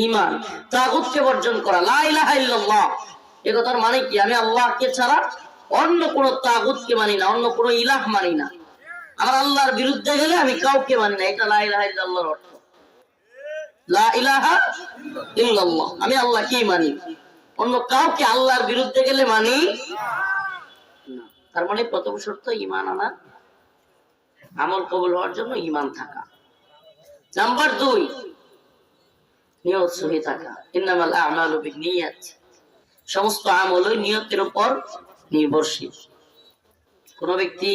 ঈমান, তাগুতকে বর্জন করা, লা ইলাহা ইল্লাল্লাহ। এ কথার মানে কি? আমি আল্লাহকে ছাড়া অন্য কোন তাগুতকে মানি না, অন্য কোন ইলাহ মানি না। আমার আল্লাহর বিরুদ্ধে গেলে আমি কাউকে মানি না, এটা লা ইলাহা ইল্লাল্লাহর অর্থ। লা ইলাহা ইল্লাল্লাহ, আমি আল্লাহকেই মানি, অন্য কাউকে আল্লাহর বিরুদ্ধে গেলে মানি না। তার মানে প্রথম শর্ত ঈমান আনা, আমল কবুল হওয়ার জন্য ঈমান থাকা। নাম্বার 2, নিয়ত সহি থাকা। ইন্নামাল আ'মালু বিন্নিয়াত, সমস্ত আমল নিয়তের উপর নির্ভরশীল। কোন ব্যক্তি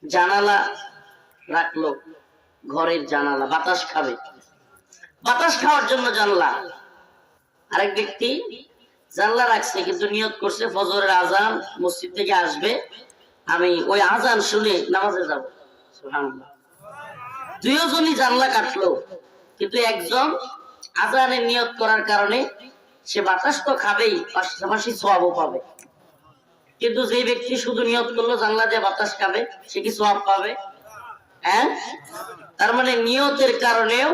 জানালা রাখলো, ঘরের জানালা, বাতাস খাবে, বাতাস খাওয়ার জন্য জানলা। আরেক ব্যক্তি জানলা রাখছে কিন্তু নিয়ত করছে ফজরের আজান মসজিদ থেকে আসবে, আমি ওই আজান শুনে নামাজে যাব। সুবহানাল্লাহ। দুইজনই জানলা কাটলো, কিন্তু একজন আজানের নিয়ত করার কারণে সে বাতাস তো খাবেই, পাশাপাশি সওয়াবও পাবে। কিন্তু যে ব্যক্তি শুধু নিয়ত করলো জানলা দিয়ে বাতাস খাবে, সে কি সওয়াব পাবে? হ্যাঁ। তার মানে নিয়তের কারণেও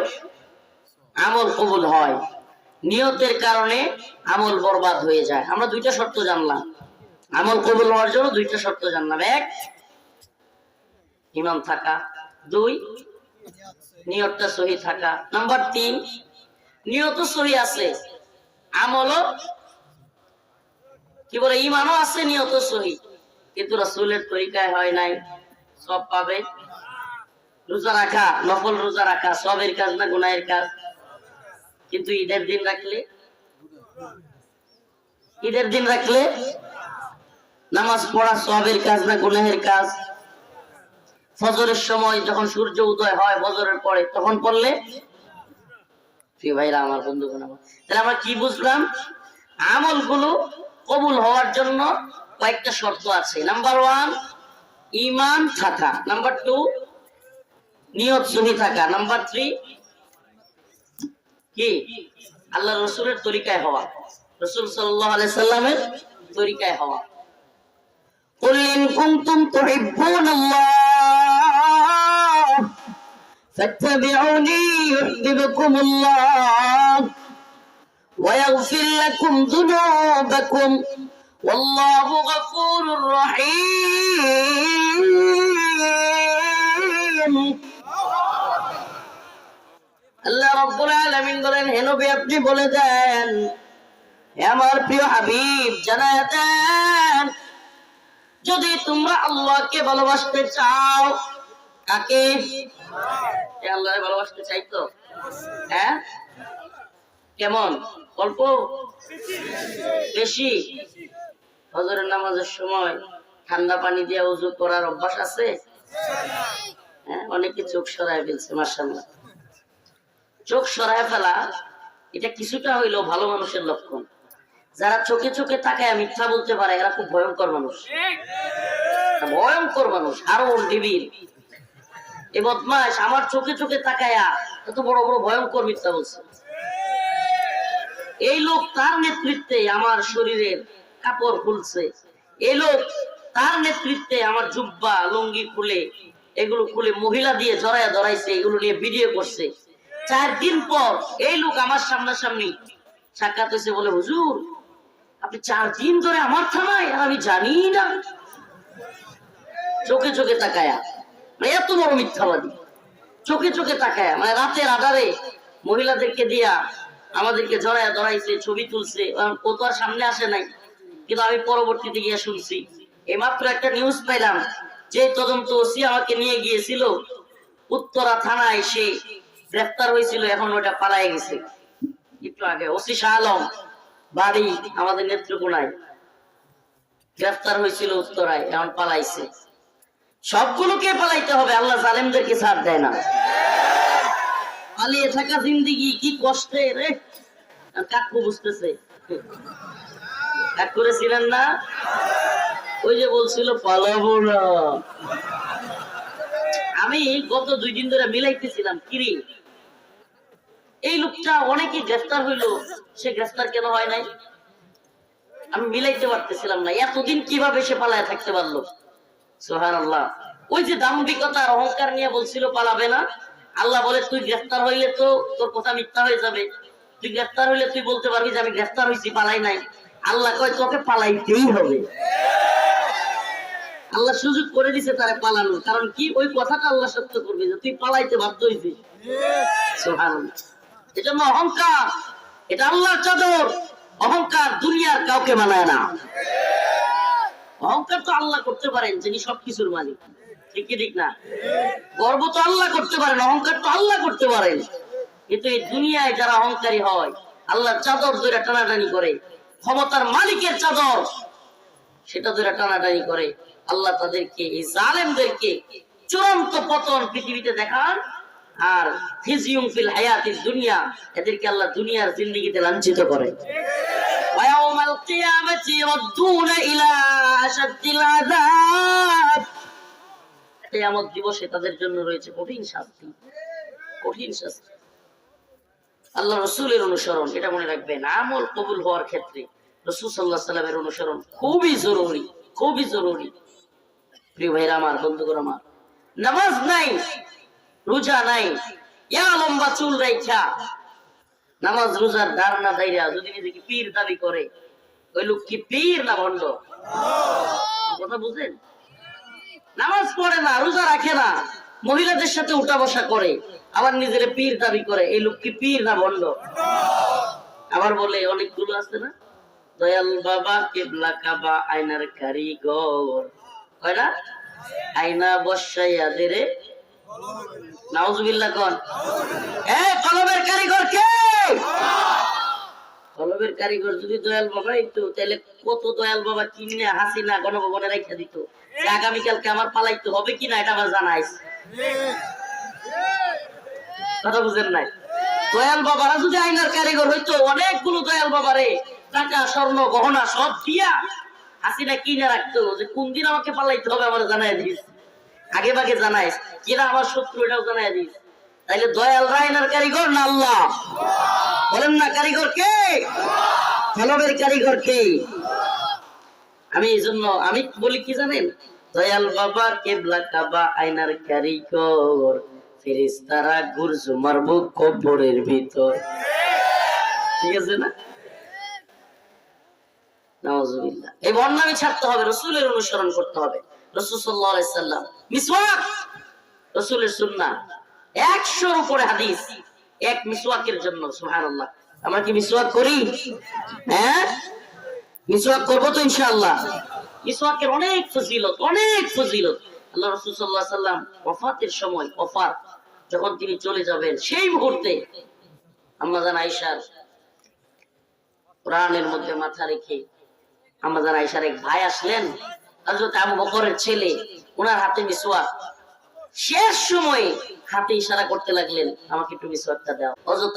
আমল কবুল হয়, নিয়তের কারণে আমল বরবাদ হয়ে যায়। আমরা দুইটা শর্ত জানলাম, আমল কবুল হওয়ার জন্য দুইটা শর্ত জানলাম। 1, ঈমান থাকা। 2, নিয়তটা সহি থাকা। নাম্বার 3, নিয়ত সহি আছে, আমলও কি বলে ঈমানও আছে, নিয়ত সহি, কিন্তু রাসূলের তরিকায় হয় নাই, সব পাবে। রোজা রাখা, নফল রোজা রাখা সবের কাজ না গুনাহের কাজ? কিন্তু ঈদের দিন রাখলে, ঈদের দিন রাখলে নামাজ পড়া সবের কাজ না গুনাহের কাজ? ফজরের সময় যখন সূর্য উদয় হয় ফজরের পরে তখন পড়লে, প্রিয় ভাইরা আমার, বন্ধুগণ আমার, তাহলে আমরা কি বুঝলাম? আমলগুলো কবুল হওয়ার জন্য কয়েকটা শর্ত আছে। নাম্বার 1, ঈমান থাকা। নাম্বার 2, নিয়ত সহি থাকা। নাম্বার 3, কি? আল্লাহ রাসূলের তরিকায় হওয়া, রাসূল সাল্লাল্লাহু আলাইহি সাল্লামের তরিকায় হওয়া। কুল ইন কুনতুম তুহিব্বুনাল্লাহ ফাত্তাবিউনি ইউহিব্বুকুমুল্লাহ ওয়া ইয়াগফির লাকুম যুনুবাকুম ওয়াল্লাহু গফুরুর রহিম। আল্লাহ রাব্বুল আলামিন বলেন, হে নবী আপনি বলে দেন, হে আমার প্রিয় হাবিব জানায়া দেন, যদি তোমরা আল্লাহকে ভালোবাসতে চাও, কাকে? আল্লাহকে ভালোবাসতে চাইতো? হ্যাঁ, কেমন? অল্প বেশি? ফজরের নামাজের সময় ঠান্ডা পানি দিয়ে ওযু করার অভ্যাস আছে? হ্যাঁ, অনেকে চোখ সরায় ফেলছে, মাশাআল্লাহ। চোখ সরায় ফেলা এটা কিছুটা হইলেও ভালো মানুষের লক্ষণ। যারা চোখে চোখে তাকায় মিথ্যা বলতে পারে, এরা খুব ভয়ঙ্কর মানুষ, ভয়ঙ্কর মানুষ। আরো ডিবির এ বদমাশ আমার চোখে চোখে তাকায়া এত বড় বড় ভয়ঙ্কর মিথ্যা বলছে। এই লোক তার নেতৃত্বে আমার শরীরের কাপড় খুলছে, এই লোক তার নেতৃত্বে আমার জুব্বা লুঙ্গি খুলে, এগুলো খুলে মহিলা দিয়ে জড়ায়া ধরাইছে, এগুলো নিয়ে ভিডিও করছে। 4 দিন পর এই লোক আমার সামনাসামনি সাক্ষাৎ হয়েছে, বলে হুজুর আপনি 4 দিন ধরে আমার থানায়, আর আমি জানি না। চোখে চোখে তাকায়া, এত বড় মিথ্যাবাদী, চোখে চোখে তাকায়া, মানে রাতের আধারে মহিলাদেরকে দিয়া আমাদেরকে জড়ায়া ধরাইছে, ছবি তুলছে। ও তো আর সামনে আসে নাই, কিন্তু আমি পরবর্তীতে গিয়ে শুনছি। এইমাত্র একটা নিউজ পাইলাম, যে তদন্ত ওসি আমাকে নিয়ে গিয়েছিল উত্তরা থানায়, সে গ্রেফতার হয়েছিল, এখন ওটা পালায় গেছে। একটু আগে ওসি শাহ আলম, বাড়ি আমাদের নেত্রকোনায়, গ্রেফতার হয়েছিল উত্তরায়, এখন পালাইছে। সবগুলোকে পালাইতে হবে, আল্লাহ জালেমদেরকে ছাড় দেয় না। পালিয়ে থাকা জিন্দেগি কি কষ্টের রে। কাকু বুঝতেছে, কাক করেছিলেন না? ওই যে বলছিল পালাবো না। আমি গত 2 দিন ধরে মিলাইতেছিলাম, কিরে এই লোকটা অনেকে গ্রেফতার হইলো, সে গ্রেফতার কেন হয় নাই? আমি মিলাইতে পারতেছিলাম না, এতদিন কিভাবে সে পালায় থাকতে পারলো। সুবহানাল্লাহ। ওই যে দাম্ভিকতার অহংকার নিয়ে বলছিল পালাবে না, আল্লাহ বলে তুই গ্রেফতার হইলে তো তোর কথা মিথ্যা হয়ে যাবে, তুই গ্রেফতার হইলে তুই বলতে পারবি যে আমি গ্রেফতার হয়েছি, পালাই নাই। আল্লাহ কয় তোকে পালাইতেই হবে। আল্লাহ সুযোগ করে দিছে তারে পালানোর, কারণ কি ওই কথাটা আল্লাহ সত্য করবে যে তুই পালাইতে বাধ্য হয়েছিস। সুবহানাল্লাহ। এজন্য অহংকার এটা আল্লাহর চাদর, অহংকার দুনিয়ার কাউকে মানায় না। অহংকার তো আল্লাহ করতে পারেন, যিনি সবকিছুর মালিক, ঠিক কি ঠিক না? গর্ব তো আল্লাহ করতে পারেন, অহংকার তো আল্লাহ করতে পারেন। কিন্তু এই দুনিয়ায় যারা অহংকারী হয়, আল্লাহর চাদর ধরে টানাটানি করে, ক্ষমতার মালিকের চাদর সেটা ধরে টানাটানি করে, আল্লাহ তাদেরকে, এই জালেমদেরকে চূড়ান্ত পতন পৃথিবীতে দেখান। আর ফিজিউম ফিল হায়াতিদ দুনিয়া, এদেরকে আল্লাহ দুনিয়ার জিন্দেগিতে লাঞ্ছিত করে। ওয়ায়াউমাল কিয়ামাতি ইয়ারদুনা ইলা আশাদ্দিল আযাব, কিয়ামত দিবসে তাদের জন্য রয়েছে কঠিন শাস্তি, কঠিন শাস্তি। আল্লাহ রাসূলের অনুসরণ, এটা মনে রাখবেন, আমল কবুল হওয়ার ক্ষেত্রে রাসূল সাল্লাল্লাহু আলাইহি ওয়াসাল্লামের অনুসরণ খুবই জরুরি, খুবই জরুরি। প্রিয় ভাইরা আমার, বন্ধুগণ আমার, নামাজ নাই, রোজা নাই, ইয়া লম্বা চুল রাইখা নামাজ রোজার ধার না দাইরা যদি নিজেকে পীর দাবি করে, ওই লোক কি পীর না ভণ্ড? কথা বুঝেন? নামাজ পড়ে না, রোজা রাখে না, মহিলাদের সাথে উঠা বসা করে, আবার নিজের পীর দাবি করে, এই লোক কি পীর না ভণ্ড? আবার বলে অনেকগুলো আছে না, দয়াল বাবা কেবলা কাবা আয়নার কারিগর, হয় না? আয়না বসাইয়া দেরে নাউজুবিল্লাহ কোন। কলমের কারিগর কে? কলমের কারিগর যদি দয়াল বাবা একটু, তাহলে কত দয়াল বাবা কিনে হাসিনা গণভবনে রেখে দিত, আগামীকালকে আমার পালাইতে হবে কিনা এটা আমার জানাইস। কথা বুঝেন নাই? দয়াল বাবারা যদি আয়নার কারিগর হইতো, অনেকগুলো দয়াল বাবারে টাকা স্বর্ণ গহনা সব দিয়া হাসিনা কিনে রাখতো, যে কোন দিন আমাকে পালাইতে হবে আমার জানাই দিস, আগে ভাগে জানাইস, কিনা আমার শত্রু এটাও জানাই দিস। তাইলে দয়াল আয়নার কারিগর না আল্লাহ? বলেন না, কারিগর কে? কলমের কারিগর কে? আমি এই জন্য আমি বলি কি জানেন, দয়াল বাবা কেবলা কাবা আয়নার কারিগর, ফেরেশতারা গুরজু মারবো কবরের ভিতর। ঠিক আছে না? নাউজুবিল্লাহ। এই বর্ণামি ছাড়তে হবে, রাসূলের অনুসরণ করতে হবে। রাসূল সাল্লাল্লাহু আলাইহি সাল্লাম মিসওয়াক, রাসূলের সুন্নাহ, 100-এর উপরে হাদিস এক মিসওয়াকের জন্য। সুবহানাল্লাহ। আমরা কি মিসওয়াক করি? হ্যাঁ, মিসওয়াক করব তো ইনশাআল্লাহ। মিসওয়াকের অনেক ফজিলত, অনেক ফজিলত। আল্লাহ রাসূল সাল্লাল্লাহু আলাইহি সাল্লাম ওফাতের সময়, ওফাত যখন তিনি চলে যাবেন, সেই মুহূর্তে আম্মা জান আয়েশার প্রাণের মধ্যে মাথা রেখে আম্মা জান আয়েশার এক ভাই আসলেন, হযরত আবু বকরের ছেলে, ওনার হাতে মিসওয়াক। শেষ সময়ে হাতে ইশারা করতে লাগলেন, আমাকে একটু মিসওয়াকটা দাও। হযরত